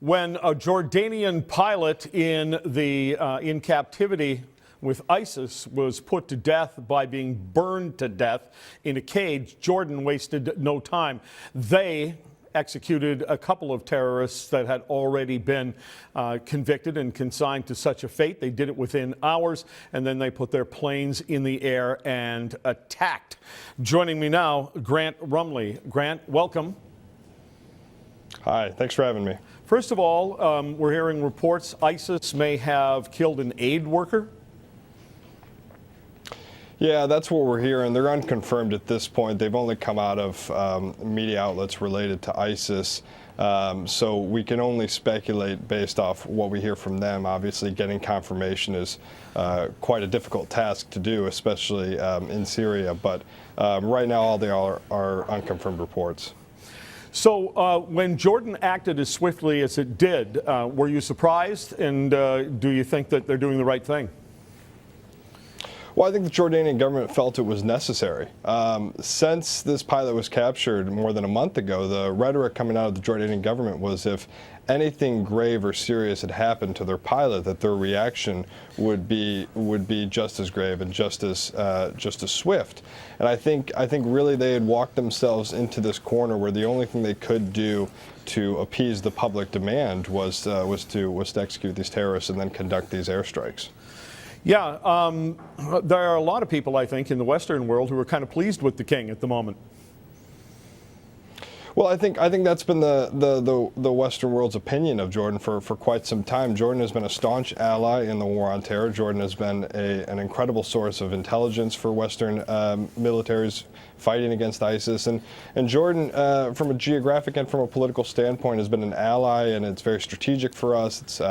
When a Jordanian pilot in captivity with ISIS was put to death by being burned to death in a cage, Jordan wasted no time. They executed a couple of terrorists that had already been convicted and consigned to such a fate. They did it within hours, and then they put their planes in the air and attacked. Joining me now, Grant Rumley. Grant, welcome. Hi, thanks for having me. First of all, we're hearing reports ISIS may have killed an aid worker. Yeah, that's what we're hearing. They're unconfirmed at this point. They've only come out of media outlets related to ISIS. So we can only speculate based off what we hear from them. Obviously, getting confirmation is quite a difficult task to do, especially in Syria. But right now, all they are unconfirmed reports. So when Jordan acted as swiftly as it did, were you surprised? And do you think that they're doing the right thing? Well, I think the Jordanian government felt it was necessary. Since this pilot was captured more than a month ago, the rhetoric coming out of the Jordanian government was if anything grave or serious had happened to their pilot, that their reaction would be just as grave and just as swift. And I think really they had walked themselves into this corner where the only thing they could do to appease the public demand was to execute these terrorists and then conduct these airstrikes. Yeah, there are a lot of people, I think, in the Western world who are kind of pleased with the king at the moment. Well, I think that's been the Western world's opinion of Jordan for quite some time. Jordan has been a staunch ally in the war on terror. Jordan has been an incredible source of intelligence for Western militaries fighting against ISIS. And Jordan, from a geographic and from a political standpoint, has been an ally, and it's very strategic for us.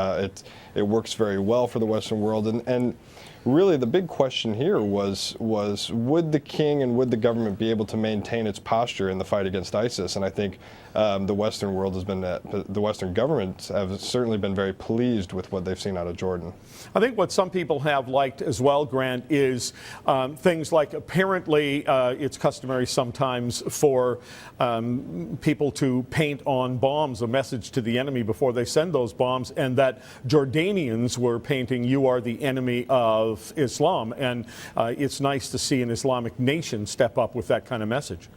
It works very well for the Western world. And really, the big question here was would the king and would the government be able to maintain its posture in the fight against ISIS? And I think the Western world has been, the Western governments have certainly been very pleased with what they've seen out of Jordan. I think what some people have liked as well, Grant, is things like apparently it's customary sometimes for people to paint on bombs a message to the enemy before they send those bombs, and that Jordanians were painting "You are the enemy of Islam," and it's nice to see an Islamic nation step up with that kind of message.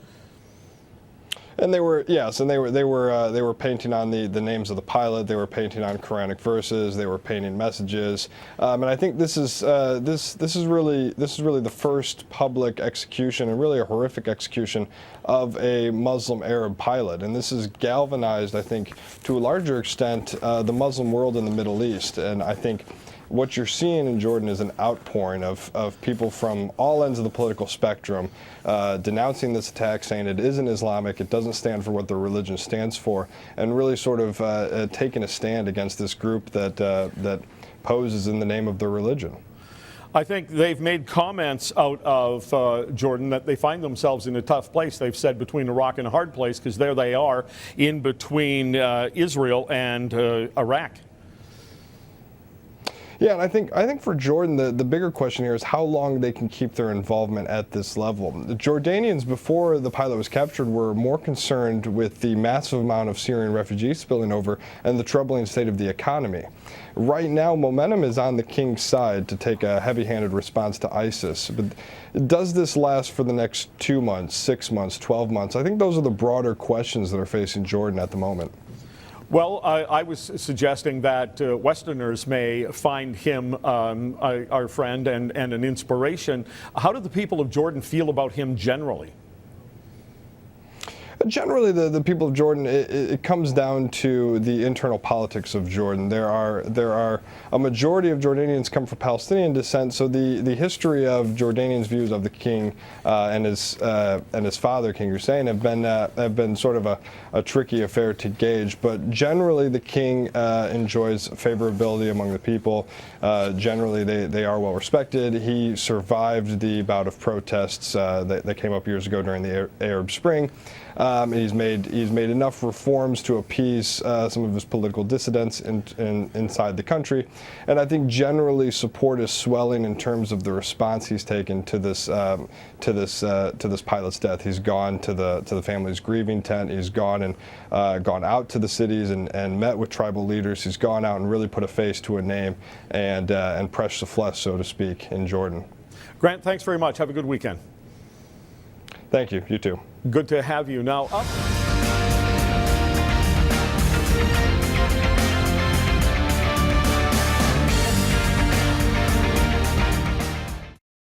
And they were they were painting on the names of the pilot. They were painting on Quranic verses. They were painting messages. And I think this is really the first public execution, and really a horrific execution, of a Muslim Arab pilot. And this has galvanized, I think, to a larger extent, the Muslim world in the Middle East. And I think what you're seeing in Jordan is an outpouring of people from all ends of the political spectrum denouncing this attack, saying it isn't Islamic, it doesn't stand for what their religion stands for, and really sort of taking a stand against this group that poses in the name of their religion. I think they've made comments out of Jordan that they find themselves in a tough place. They've said between a rock and a hard place, because there they are in between Israel and Iraq. Yeah, and I think for Jordan, the bigger question here is how long they can keep their involvement at this level. The Jordanians, before the pilot was captured, were more concerned with the massive amount of Syrian refugees spilling over and the troubling state of the economy. Right now, momentum is on the king's side to take a heavy-handed response to ISIS. But does this last for the next 2 months, 6 months, 12 months? I think those are the broader questions that are facing Jordan at the moment. Well, I was suggesting that Westerners may find him our friend and an inspiration. How do the people of Jordan feel about him generally? Generally, the people of Jordan, it comes down to the internal politics of Jordan. There are a majority of Jordanians come from Palestinian descent, so the history of Jordanians' views of the king and his father, King Hussein, have been sort of a tricky affair to gauge. But generally, the king enjoys favorability among the people. Generally, they are well respected. He survived the bout of protests that came up years ago during the Arab Spring. and he's made enough reforms to appease some of his political dissidents inside the country. And I think generally support is swelling in terms of the response he's taken to this pilot's death. He's gone to the family's grieving tent. He's gone out to the cities and met with tribal leaders. He's gone out and really put a face to a name and pressed the flesh, so to speak, in Jordan. Grant, thanks very much. Have a good weekend. Thank you. You too. Good to have you. Now up.